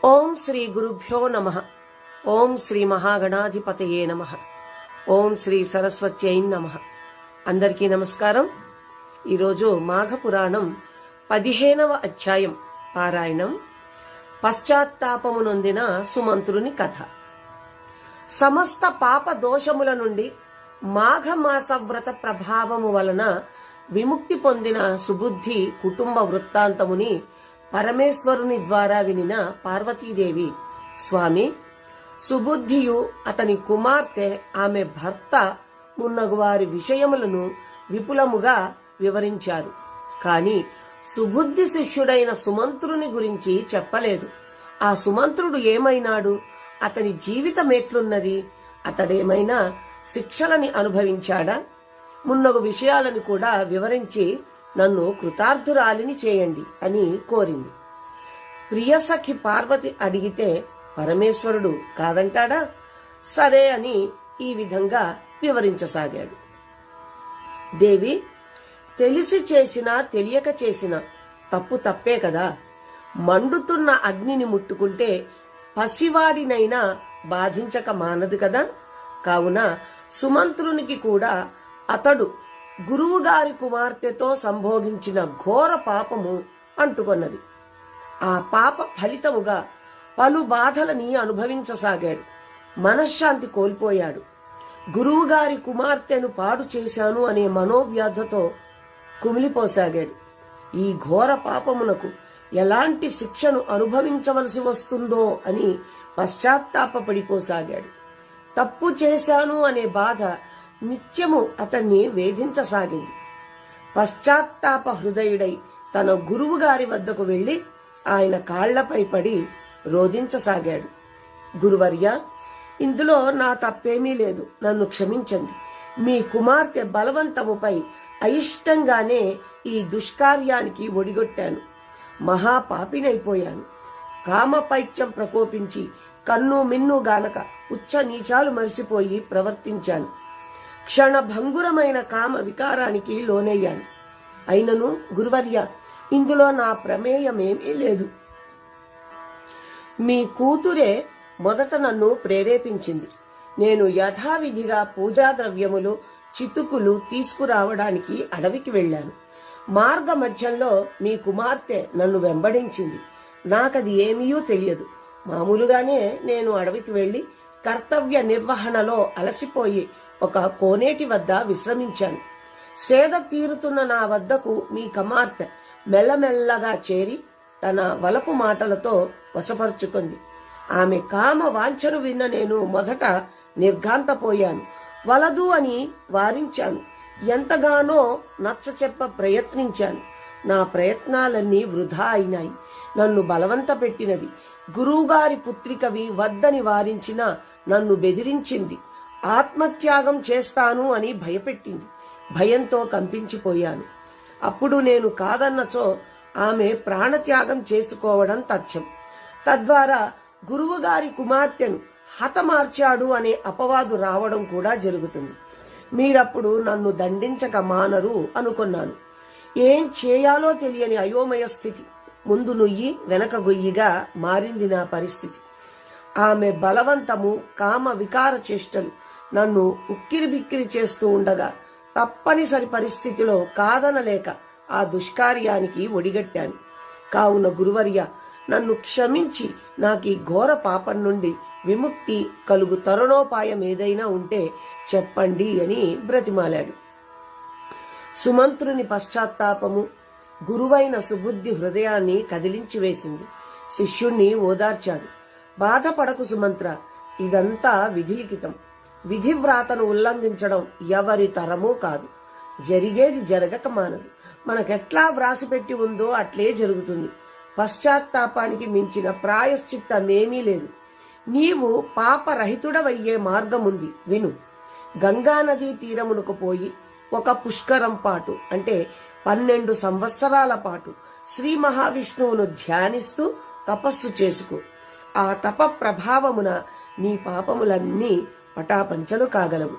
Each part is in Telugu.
ఓం శ్రీ గురుభ్యో నమః. ఓం శ్రీ మహాగణాధిపతయే నమః. ఓం శ్రీ సరస్వత్యై నమః. అందరికీ నమస్కారం. ఈరోజు మాఘపురాణం 15వ అధ్యాయం పారాయణం. పశ్చాత్తాపము నొందిన సుమంత్రుని కథ. సమస్త పాప దోషముల నుండి మాఘమాస వ్రత ప్రభావము వలన విముక్తి పొందిన సుబుద్ధి కుటుంబ వృత్తాంతముని పరమేశ్వరుని ద్వారా వినిన పార్వతీదేవి, స్వామి, సుబుద్ధియు అతని కుమార్తె ఆమె భర్త మున్నగు వారి విషయములను విపులముగా వివరించారు. కాని సుబుద్ధి శిష్యుడైన సుమంత్రుని గురించి చెప్పలేదు. ఆ సుమంత్రుడు ఏమైనాడు? అతని జీవితమేట్లున్నది? అతడేమైనా శిక్షలని అనుభవించాడా? మున్నగు విషయాలను కూడా వివరించి నన్ను కృతార్థురాలిని చేయండి అని కోరింది. ప్రియసఖి పార్వతి అడిగితే పరమేశ్వరుడు కాదంటాడా? సరే అని ఈ విధంగా వివరించసాగాడు. దేవి, తెలిసి చేసినా తెలియక చేసిన తప్పు తప్పే కదా. మండుతున్న అగ్నిని ముట్టుకుంటే పసివాడినైనా బాధించక మానదు కదా. కావున సుమంత్రునికి కూడా అతడు గురువుగారి కుమార్తెతో సంభోగించిన ఘోర పాపము అంటుకొన్నది. ఆ పాప ఫలితముగా పలు బాధలని అనుభవించసాగాడు. మనశ్శాంతి కోల్పోయాడు. గురువుగారి కుమార్తెను పాడు చేశాను అనే మనోవ్యాధతో కుమిలిపోసాగాడు. ఈ ఘోర పాపమునకు ఎలాంటి శిక్షను అనుభవించవలసి వస్తుందో అని పశ్చాత్తాపపడిపోసాగాడు. తప్పు చేశాను అనే బాధ నిత్యము అతన్ని వేధించసాగింది. పశ్చాత్తాప హృదయుడై తన గురువు గారి వద్దకు వెళ్లి ఆయన కాళ్లపై పడి రోధించసాగాడు. గురువర్య, ఇందులో నా తప్పేమీ లేదు, నన్ను క్షమించండి. మీ కుమార్తె బలవంతముపై అయిష్టంగానే ఈ దుష్కార్యానికి ఒడిగొట్టాను. మహాపాపినైపోయాను. కామపైత్యం ప్రకోపించి కన్ను మిన్ను గానక ఉచ్చ నీచాలు మరిసిపోయి ప్రవర్తించాను. క్షణభంగురమైన కామ వికారానికి లోనయ్యాను. అయినను గురువర్య, ఇందులో నా ప్రమేయమేమీ లేదు. మీ కూతురే మొదట నన్ను ప్రేరేపించింది. నేను యథావిధిగా పూజా ద్రవ్యములు, చితుకులు తీసుకురావడానికి అడవికి వెళ్లాను. మార్గ మధ్యంలో మీ కుమార్తె నన్ను వెంబడించింది. నాకది ఏమీయూ తెలియదు. మామూలుగానే నేను అడవికి వెళ్లి కర్తవ్య నిర్వహణలో అలసిపోయి ఒక కోనేటి వద్ద విశ్రమించాను. సేద తీరుతున్న నా వద్దకు మీ కుమార్తె మెల్లమెల్లగా చేరి తన వలపు మాటలతో వశపరుచుకుంది. ఆమె కామ వాంఛను విన్న నేను మొదట నిర్ఘాంతపోయాను. వలదు అని వారించాను. ఎంతగానో నచ్చచెప్ప ప్రయత్నించాను. నా ప్రయత్నాలన్నీ వృధా అయినాయి. నన్ను బలవంత పెట్టినది. గురువుగారి పుత్రికవి వద్దని వారించిన నన్ను బెదిరించింది. ఆత్మత్యాగం చేస్తాను అని భయపెట్టింది. భయంతో కంపించిపోయాను. అప్పుడు నేను కాదన్నచో ఆమె ప్రాణత్యాగం చేసుకోవడం తథ్యం. తద్వారా గురువుగారి కుమార్తెను హతమార్చాడు అనే అపవాదు రావడం కూడా జరుగుతుంది. మీరప్పుడు నన్ను దండించక మానరు అనుకున్నాను. ఏం చేయాలో తెలియని అయోమయ స్థితి. ముందు నుయ్యి వెనక గొయ్యిగా మారింది నా పరిస్థితి. ఆమె బలవంతము, కామ వికార చేష్టలు నన్ను ఉక్కిరి బిక్కిరి చేస్తూ ఉండగా తప్పనిసరి పరిస్థితిలో కాదనలేక ఆ దుష్కార్యానికి ఒడిగట్టాను. కావున గురువర్య, నన్ను క్షమించి నాకు ఈ ఘోర పాపం నుండి విముక్తి కలుగు తరుణోపాయం ఏదైనా ఉంటే చెప్పండి అని బ్రతిమాలాడు. సుమంత్రుని పశ్చాత్తాపము గురువైన సుబుద్ధి హృదయాన్ని కదిలించి వేసింది. శిష్యుణ్ణి ఓదార్చాడు. బాధపడకు సుమంత్ర, ఇదంతా విధిలిఖితం. విధివ్రాతను ఉల్లంఘించడం ఎవరి తరమూ కాదు. జరిగేది జరగక మానదు. మనకెట్లా వ్రాసిపెట్టి ఉందో అట్లే జరుగుతుంది. పశ్చాత్తాపానికి మించిన ప్రాయశ్చిత్తమేమీ లేదు. నీవు పాపరహితుడవయ్యే మార్గముంది, విను. గంగానదీ తీరమునకు పోయి ఒక పుష్కరం పాటు అంటే 12 సంవత్సరాల పాటు శ్రీ మహావిష్ణువును ధ్యానిస్తూ తపస్సు చేసుకో. ఆ తప ప్రభావమున నీ పాపములన్నీ పటాపంచలు కాగలవు.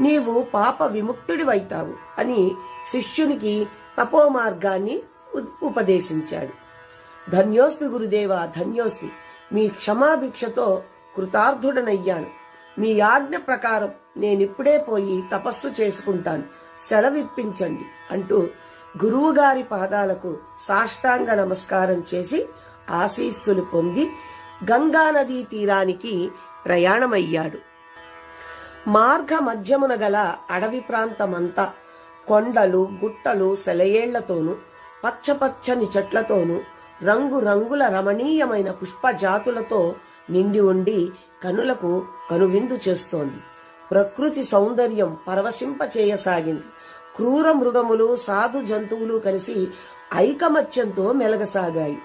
నీవు పాప విముక్తుడివైతావు అని శిష్యునికి తపోమార్గాన్ని ఉపదేశించాడు. ధన్యోస్మి గురుదేవా, ధన్యోస్మి. మీ క్షమాభిక్షతో కృతార్థుడనయ్యాను. మీ ఆజ్ఞ ప్రకారం నేనిప్పుడే పోయి తపస్సు చేసుకుంటాను, సెలవిప్పించండి అంటూ గురువుగారి పాదాలకు సాష్టాంగ నమస్కారం చేసి ఆశీస్సులు పొంది గంగానదీ తీరానికి ప్రయాణమయ్యాడు. మార్గ మధ్యమున గల అడవి ప్రాంతమంతా కొండలు, గుట్టలు, సెలయేళ్లతోనూ పచ్చపచ్చని చెట్లతోనూ రంగురంగుల రమణీయమైన పుష్పజాతులతో నిండి ఉండి కనులకు కనువిందు చేస్తోంది. ప్రకృతి సౌందర్యం పరవశింపచేయసాగింది. క్రూర మృగములు, సాధు జంతువులు కలిసి ఐకమత్యంతో మెలగసాగాయి.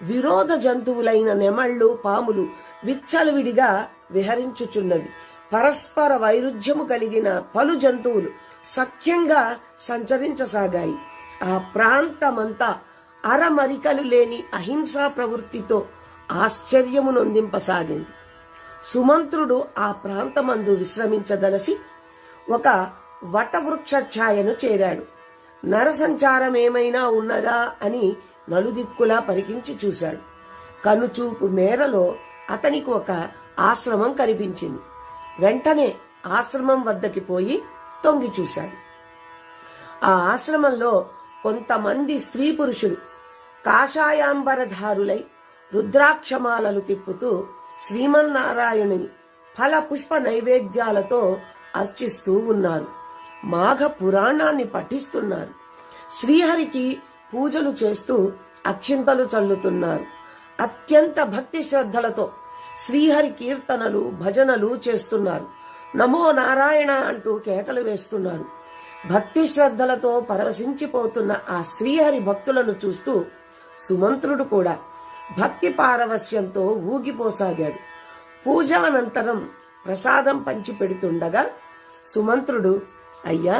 విరోధ జంతువులైన నెమళ్లు, పాములు విచ్చలవిడిగా విహరించుచున్నవి. పరస్పర వైరుధ్యము కలిగిన పలు జంతువులు సఖ్యంగా సంచరించసాగాయి. ఆ ప్రాంతమంతా అరమరికలు లేని అహింసా ప్రవృత్తితో ఆశ్చర్యము నొందింపసాగింది. సుమంత్రుడు ఆ ప్రాంతమందు విశ్రమించదలసి ఒక వటవృక్ష ఛాయను చేరాడు. నరసంచారమేమైనా ఉన్నదా అని నలుదిక్కులా పరికించి చూశాడు. కనుచూపు మేరలో అతనికి ఒక ఆశ్రమం కనిపించింది. వెంటనే ఆశ్రమం వద్దకి పోయి తొంగి చూశాడు. ఆ ఆశ్రమంలో కొంతమంది స్త్రీ పురుషులు కాషాయాంబరధారులై రుద్రాక్షమాలలు తిప్పుతూ శ్రీమన్నారాయణుని ఫల పుష్ప నైవేద్యాలతో అర్చిస్తూ ఉన్నారు. మాఘ పురాణాన్ని పఠిస్తున్నారు. శ్రీహరికి పూజలు చేస్తూ అక్షింతలు చల్లుతున్నారు. అత్యంత భక్తి శ్రద్ధలతో శ్రీహరి కీర్తనలు, భజనలు చేస్తున్నారు. నమో నారాయణ అంటూ కేకలు వేస్తున్నారు. భక్తి శ్రద్ధలతో పరవశించిపోతున్న ఆ శ్రీహరి భక్తులను చూస్తూ సుమంత్రుడు కూడా భక్తి పారవశ్యంతో ఊగిపోసాగాడు. పూజ అనంతరం ప్రసాదం పంచి పెడుతుండగా సుమంత్రుడు, అయ్యా,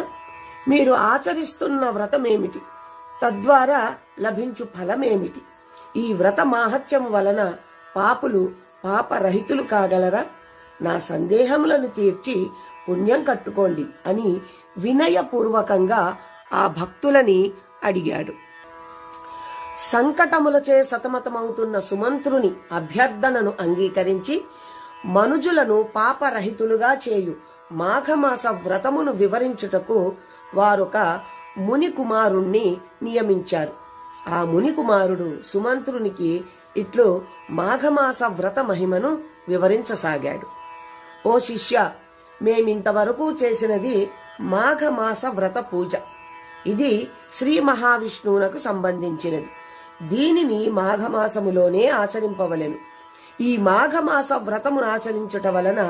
మీరు ఆచరిస్తున్న వ్రతమేమిటి? తద్వారా లభించు ఫలమేమిటి? ఈ వ్రత మాహత్యము వలన పాపులు పాపరహితులు కాగలరా? నా సందేహములను తీర్చి పుణ్యం కట్టుకోండి అని వినయపూర్వకంగా ఆ భక్తులని అడిగాడు. సంకటములచే సతమతమవుతున్న సుమంత్రుని అభ్యర్థనను అంగీకరించి మనుజులను పాపరహితులుగా చేయు మాఘమాస వ్రతమును వివరించుటకు వారొక ముని కుమారుణ్ణి నియమించారు. ఆ ముని కుమారుడు సుమంత్రునికి ఇట్లు మాఘమాస వ్రత మహిమను వివరించసాగాడు. ఓ శిష్య, మేమింతవరకు చేసినది మాఘమాస వ్రత పూజ. ఇది శ్రీ మహావిష్ణువునకు సంబంధించినది. దీనిని మాఘమాసములోనే ఆచరింపవలెను. ఈ మాఘమాస వ్రతమును ఆచరించుట వలన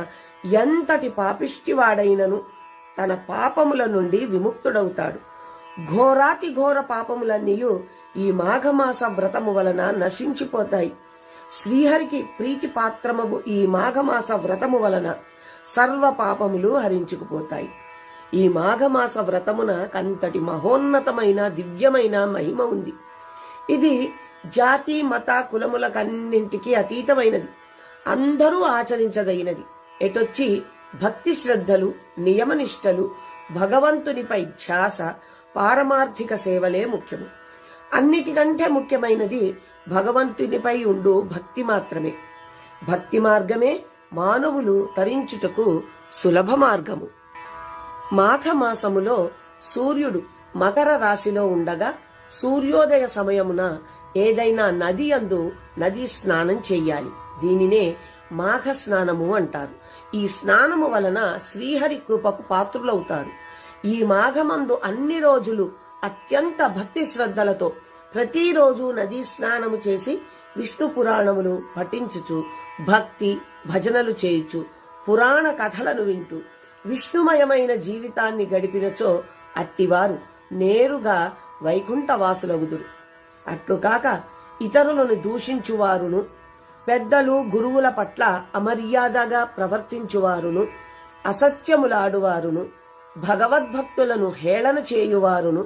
ఎంతటి పాపిష్టివాడైనను తన పాపముల నుండి విముక్తుడవుతాడు. ఘోరాతి ఘోర పాపములన్నీయు ఈ మాఘమాస వ్రతము వలన నశించిపోతాయి. శ్రీహరికి ప్రీతి పాత్రమగు ఈ మాఘమాస వ్రతము వలన సర్వ పాపములు హరించుకుపోతాయి. ఈ మాఘమాస వ్రతమున కంతటి మహోన్నతమైన దివ్యమైన మహిమ ఉంది. ఇది జాతి, మత, కులములకన్నింటికి అతీతమైనది. అందరూ ఆచరించదగినది. ఎటొచ్చి భక్తి శ్రద్ధలు, నియమనిష్టలు, భగవంతునిపై ధ్యాస, పారమార్థిక సేవలే ముఖ్యము. అన్నిటికంటే ముఖ్యమైనది భగవంతునిపై ఉండు భక్తి మాత్రమే. భక్తి మార్గమే మానవులు తరించుటకు సులభ మార్గము. మాఘమాసములో సూర్యుడు మకర రాశిలో ఉండగా సూర్యోదయ సమయమున ఏదైనా నది యందు నదీ స్నానం చెయ్యాలి. దీనినే మాఘ స్నానము అంటారు. ఈ స్నానము వలన శ్రీహరి కృపకు పాత్రులవుతారు. ఈ మాఘమందు అన్ని రోజులు అత్యంత భక్తి శ్రద్ధలతో ప్రతిరోజు నదీ స్నానము చేసి విష్ణు పురాణములు పఠించుచు భక్తి భజనలు చేయుచు పురాణ కథలను వింటూ విష్ణుమయమైన జీవితాన్ని గడిపినచో అట్టివారు నేరుగా వైకుంఠవాసులగుదురు. అట్లుకాక ఇతరులను దూషించువారును, పెద్దలు గురువుల పట్ల అమర్యాదగా ప్రవర్తించువారును, అసత్యములాడువారును, భగవద్భక్తులను హేళన చేయువారును,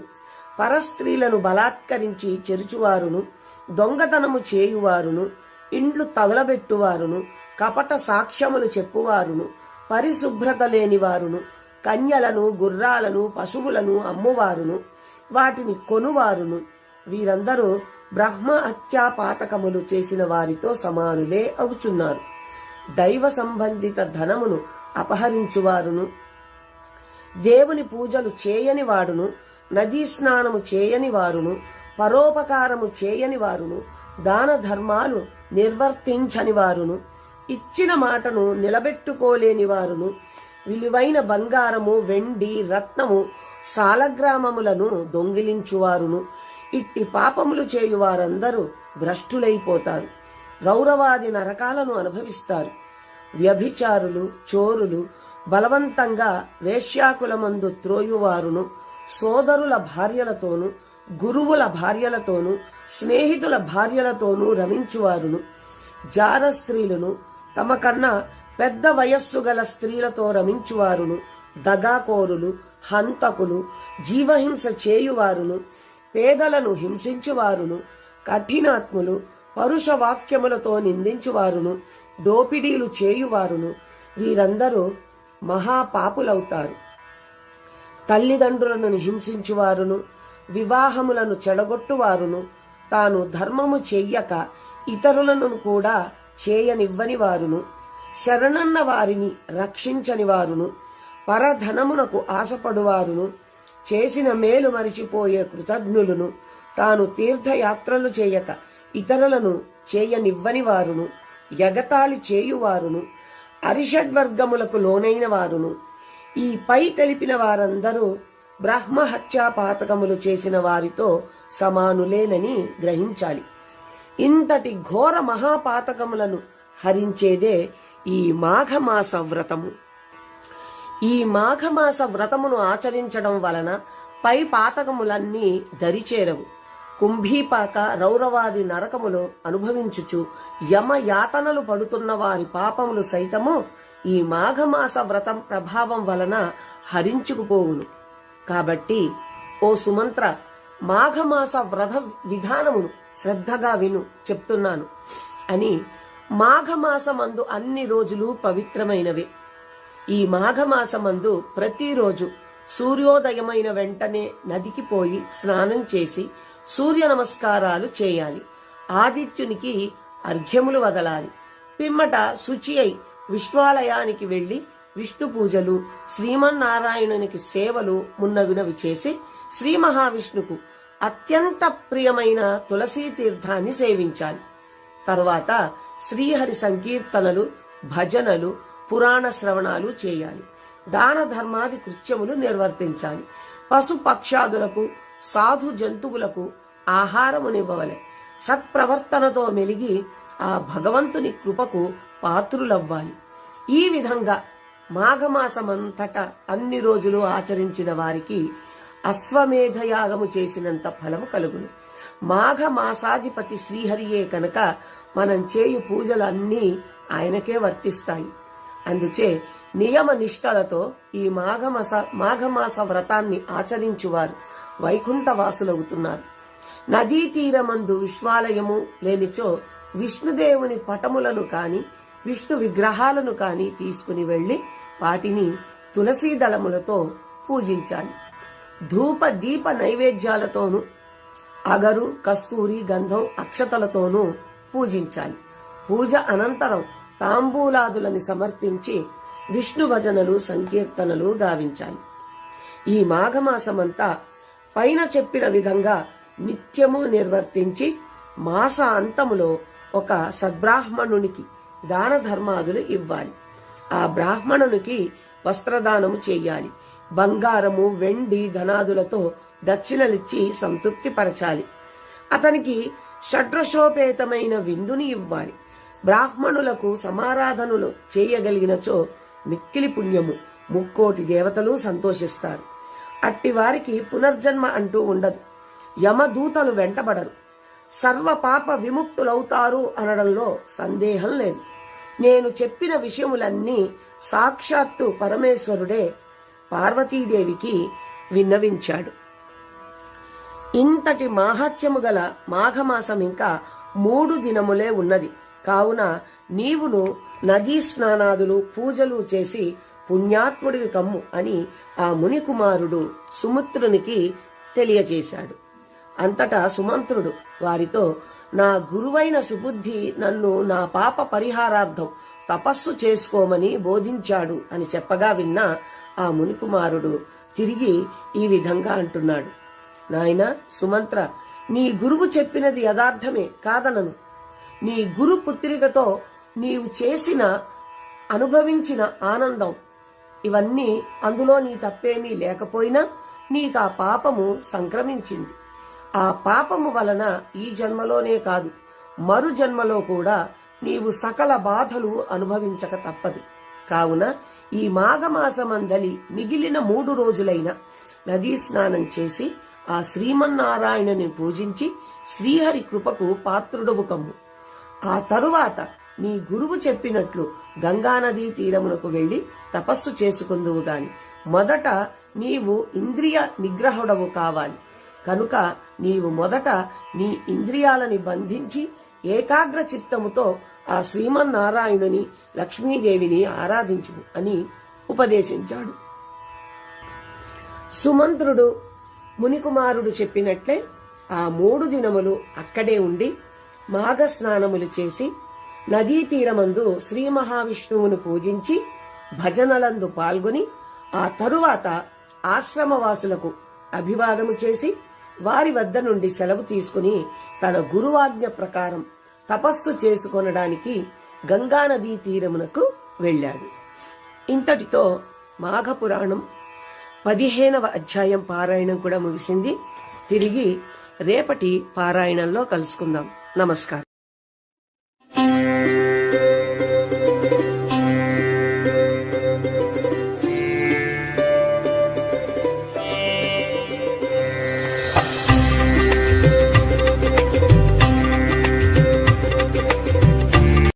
పరస్త్రీలను బలాత్కరించి చెరుచువారును, దొంగతనము చేయువారును, ఇండ్లు తగలబెట్టువారును, కపట సాక్ష్యములు చెప్పువారును, పరిశుభ్రత లేనివారును, కన్యలను, గుర్రాలను, పశువులను అమ్మువారును, వాటిని కొనువారును, వీరందరూ బ్రహ్మ హత్యా పాతకములు చేసిన వారితో సమానులే అవుతున్నారు. దైవ సంబంధిత ధనమును అపహరించువారును, దేవుని పూజలు చేయని వాడును, నదీ స్నానము చేయని వారును, పరోపకారము చేయని వారును, దాన ధర్మాలు నిర్వర్తించని వారును, ఇచ్చిన మాటను నిలబెట్టుకోలేని వారును, విలువైన బంగారము, వెండి, రత్నము, సాలగ్రామములను దొంగిలించువారును, ఇట్టి పాపములు చేయువారందరూ భ్రష్టులైపోతారు. రౌరవాది నరకాలను అనుభవిస్తారు. వ్యభిచారులు, చోరులు, బలవంతంగా వేశ్యాకులమందు త్రోయువారును, సోదరుల భార్యలతోనూ, గురువుల భార్యలతోనూ, స్నేహితుల భార్యలతోనూ రమించువారును, జార స్త్రీలను, తమ కన్నా పెద్ద వయస్సు గల స్త్రీలతో రమించువారును, దగాకోరులు, హంతకులు, జీవహింస చేయువారును, పేదలను హింసించువారును, కఠినాత్ములు, పరుష వాక్యములతో నిందించువారును, దోపిడీలు చేయువారును, వీరందరూ మహాపాపులవుతారు. తల్లిదండ్రులను హింసించువారును, వివాహములను చెడగొట్టువారును, తాను ధర్మము చెయ్యక ఇతరులను కూడా చేయనివ్వని వారును, శరణన్న వారిని రక్షించని వారును, పరధనమునకు ఆశపడువారును, చేసిన మేలు మరిచిపోయే కృతజ్ఞులను, తాను తీర్థయాత్రలు చేయక ఇతరులను చేయనివ్వని వారును, ఎగతాళి చేయువారును, అరిషడ్వర్గములకు లోనైన వారును, ఈ పై తెలిపిన వారందరూ బ్రహ్మహత్యా పాతకములు చేసిన వారితో సమానులేనని గ్రహించాలి. ఇంతటి ఘోర మహాపాతకములను హరించేదే ఈ మాఘమాస వ్రతము. ఈ మాఘమాస వ్రతమును ఆచరించడం వలన పై పాతకములన్నీ దరిచేరవు. కుంభీపాక, రౌరవాది నరకములో అనుభవించుచు యమ యాతనలు పడుతున్న వారి పాపములు సైతము ఈ మాఘమాస వ్రతం ప్రభావం వలన హరించుకుపోవును. కాబట్టి ఓ సుమంత్ర, మాఘమాస వ్రత విధానమును శ్రద్ధగా విను, చెప్తున్నాను అని. మాఘమాసమందు అన్ని రోజులు పవిత్రమైనవే. ఈ మాఘమాసమందు ప్రతిరోజు సూర్యోదయమైన వెంటనే నదికి పోయి స్నానం చేసి సూర్య నమస్కారాలు చేయాలి. ఆదిత్యునికి అర్ఘ్యములు వదలాలి. పిమ్మట శుచి అయి విశ్వాలయానికి వెళ్లి విష్ణు పూజలు, శ్రీమన్నారాయణునికి సేవలు మున్నగునవి చేసి శ్రీ మహావిష్ణుకు అత్యంత ప్రియమైన తులసీ తీర్థాన్ని సేవించాలి. తరువాత శ్రీహరి సంకీర్తనలు, భజనలు, పురాణ శ్రవణాలు చేయాలి. దాన ధర్మాది కృత్యములు నిర్వర్తించాలి. పశు పక్షాదులకు, సాధు జంతువులకు ఆహారమునివ్వవలె. సత్ప్రవర్తనతో మెలిగి ఆ భగవంతుని కృపకు పాత్రులవ్వాలి. ఈ విధంగా మాఘమాసమంతటా అన్ని రోజులు ఆచరించిన వారికి అశ్వమేధయాగము చేసినంత ఫలము కలుగును. మాఘమాసాధిపతి శ్రీహరియే కనుక మనం చేయు పూజలన్నీ ఆయనకే వర్తిస్తాయి. అందుచే నియమ నిష్టలతో ఈ మాఘమాస వ్రతాన్ని ఆచరించువారు వైకుంఠవాసులవుతున్నారు. నదీ తీరమందు విశ్వాలయము లేనిచో విష్ణుదేవుని పటములను కాని, విష్ణు విగ్రహాలను కాని తీసుకుని వెళ్లి వాటిని తులసీ దళములతో పూజించాలి. ధూప దీప నైవేద్యాలతోనూ, అగరు, కస్తూరి, గంధం, అక్షతలతోనూ పూజించాలి. పూజ అనంతరం తాంబూలాదులని సమర్పించి విష్ణు భజనలు, సంకీర్తనలు గావించాలి. ఈ మాఘమాసమంతా పైన చెప్పిన విధంగా నిత్యము నిర్వర్తించి మాస అంతములో ఒక సద్బ్రాహ్మణునికి దాన ధర్మాదులు ఇవ్వాలి. ఆ బ్రాహ్మణునికి వస్త్రదానము చెయ్యాలి. బంగారము, వెండి, ధనాదులతో దక్షిణలిచ్చి సంతృప్తి పరచాలి. అతనికి షడ్రశోపేతమైన విందుని ఇవ్వాలి. బ్రాహ్మణులకు సమారాధనలు చేయగలిగినచో మిక్కిలి పుణ్యము, ముక్కోటి దేవతలు సంతోషిస్తారు. అట్టి వారికి పునర్జన్మ అంటూ ఉండదు. యమదూతలు వెంటబడరు. సర్వ పాప విముక్తులవుతారు అనడంలో సందేహం లేదు. నేను చెప్పిన విషయములన్నీ సాక్షాత్తు పరమేశ్వరుడే పార్వతీదేవికి విన్నవించాడు. ఇంతటి మాహాత్మ్యము గల మాఘమాసం ఇంకా 3 దినములే ఉన్నది. కావున నీవును నదీ స్నానాదులు, పూజలు చేసి పుణ్యాత్ముడివి కమ్ము అని ఆ ముని కుమారుడు సుమిత్రునికి తెలియజేశాడు. అంతటా సుమంత్రుడు వారితో, నా గురువైన సుబుద్ధి నన్ను నా పాప పరిహారార్థం తపస్సు చేసుకోమని బోధించాడు అని చెప్పగా విన్న ఆ మునికుమారుడు తిరిగి ఈ విధంగా అంటున్నాడు, నాయనా సుమంత్ర, నీ గురువు చెప్పినది యథార్థమే, కాదనను. నీ గురు పుత్రికతో నీవు చేసిన అనుభవించిన ఆనందం ఇవన్నీ అందులో నీ తప్పేమీ లేకపోయినా నీకు ఆ పాపము సంక్రమించింది. ఆ పాపము వలన ఈ జన్మలోనే కాదు మరు జన్మలో కూడా నీవు సకల బాధలు అనుభవించక తప్పదు. కావున ఈ మాఘమాసమందలి మిగిలిన 3 రోజులైన నదీ స్నానం చేసి ఆ శ్రీమన్నారాయణుని పూజించి శ్రీహరి కృపకు పాత్రుడవు కమ్ము. ఆ తరువాత నీ గురువు చెప్పినట్లు గంగానదీ తీరమునకు వెళ్లి తపస్సు చేసుకుందువు గాని మొదట నీవు ఇంద్రియ నిగ్రహుడవు కావాలి. కనుక నీవు మొదట నీ ఇంద్రియాలని బంధించి ఏకాగ్ర చిత్తముతో ఆ శ్రీమన్నారాయణుని లక్ష్మీదేవిని ఆరాధించుము అని ఉపదేశించాడు. సుమంత్రుడు మునికుమారుడు చెప్పినట్లే ఆ 3 దినములు అక్కడే ఉండి మాఘ స్నానములు చేసి నదీ తీరమందు శ్రీ మహావిష్ణువును పూజించి భజనలందు పాల్గొని ఆ తరువాత ఆశ్రమవాసులకు అభివాదము చేసి వారి వద్ద నుండి సెలవు తీసుకుని తన గురువాజ్ఞ ప్రకారం తపస్సు చేసుకొనడానికి గంగానదీ తీరమునకు వెళ్ళాడు. ఇంతటితో మాఘపురాణం 15వ అధ్యాయం పారాయణం కూడా ముగిసింది. తిరిగి రేపటి పారాయణంలో కలుసుకుందాం. నమస్కారం.